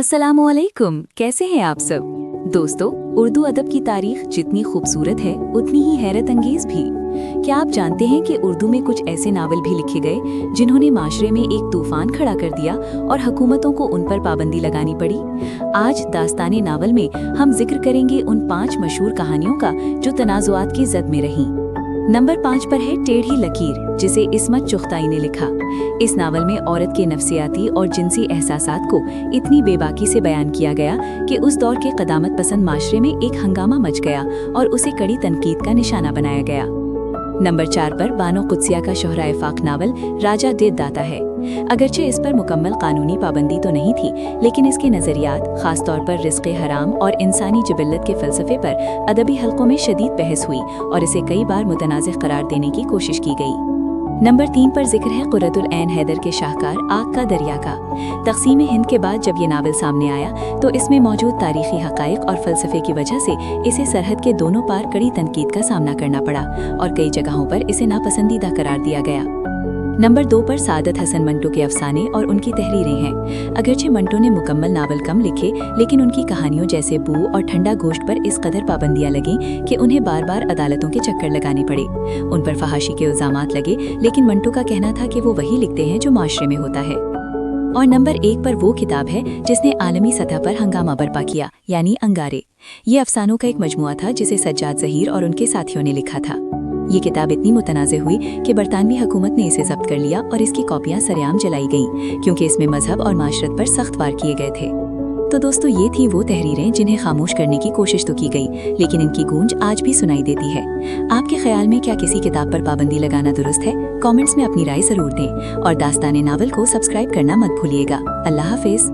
अस्सलामुअलैकुम, कैसे हैं आप सब। दोस्तों, उर्दू अदब की तारीख जितनी खूबसूरत है उतनी ही हैरत अंगेज भी। क्या आप जानते हैं कि उर्दू में कुछ ऐसे नावल भी लिखे गए जिन्होंने माशरे में एक तूफान खड़ा कर दिया और हुकूमतों को उन पर पाबंदी लगानी पड़ी। आज दास्ताने नावल में हम जिक्र करेंगे उन 5 मशहूर कहानियों का जो तनाज़ुआत की जद में रहीं। नंबर 5 पर है टेढ़ी लकीर, जिसे इस्मत चुगताई ने लिखा। इस नावल में औरत के नफ्सियाती और जिनसी एहसासात को इतनी बेबाकी से बयान किया गया कि उस दौर के क़दामत पसंद माशरे में एक हंगामा मच गया और उसे कड़ी तनकीद का निशाना बनाया गया। नंबर 4 पर बानो कुद्सिया का शोहराए फाक नावल राजा डेद दाता है। अगरचे इस पर मुकम्मल कानूनी पाबंदी तो नहीं थी, लेकिन इसके नज़रियात, खास तौर पर रिज़्क़े हराम और इंसानी जिबिल्लत के फ़लसफ़े पर अदबी हलकों में शदीद बहस हुई और इसे कई बार मुतनाज़िह करार देने की कोशिश की गई। नंबर 3 पर जिक्र है कुर्रतुल ऐन हैदर के शाहकार आग का दरिया का। तक़सीम हिंद के बाद जब ये नावल सामने आया तो इसमें मौजूद तारीख़ी हक़ाइक़ और फ़लसफ़े की वजह से इसे सरहद के दोनों पार कड़ी तनकीद का सामना करना पड़ा और कई जगहों पर इसे नापसंदीदा करार दिया गया। नंबर 2 पर सादत हसन मंटो के अफसाने और उनकी तहरीरें हैं। अगरचे मंटो ने मुकम्मल नावल कम लिखे, लेकिन उनकी कहानियों जैसे बू और ठंडा गोश्त पर इस कदर पाबंदियां लगीं कि उन्हें बार बार अदालतों के चक्कर लगाने पड़े। उन पर फहाशी के इल्ज़ामात लगे, लेकिन मंटो का कहना था कि वो वही लिखते हैं जो माशरे में होता है। और नंबर 1 पर वो किताब है जिसने आलमी सतह पर हंगामा बर्पा किया, यानी अंगारे। ये अफसानों का एक मजमुआ था जिसे सज्जाद ज़हीर और उनके साथियों ने लिखा था। ये किताब इतनी मुतनाज़े हुई कि बरतानवी हुकूमत ने इसे जब्त कर लिया और इसकी कॉपियां सरेआम जलाई गईं, क्योंकि इसमें मजहब और माशरत पर सख्त वार किए गए थे। तो दोस्तों, ये थी वो तहरीरें जिन्हें खामोश करने की कोशिश तो की गई, लेकिन इनकी गूंज आज भी सुनाई देती है। आपके ख्याल में क्या किसी किताब पर पाबंदी लगाना दुरुस्त है? कॉमेंट्स में अपनी राय जरूर दें और दास्ताने नावल को सब्सक्राइब करना मत भूलिएगा। अल्लाह हाफिज।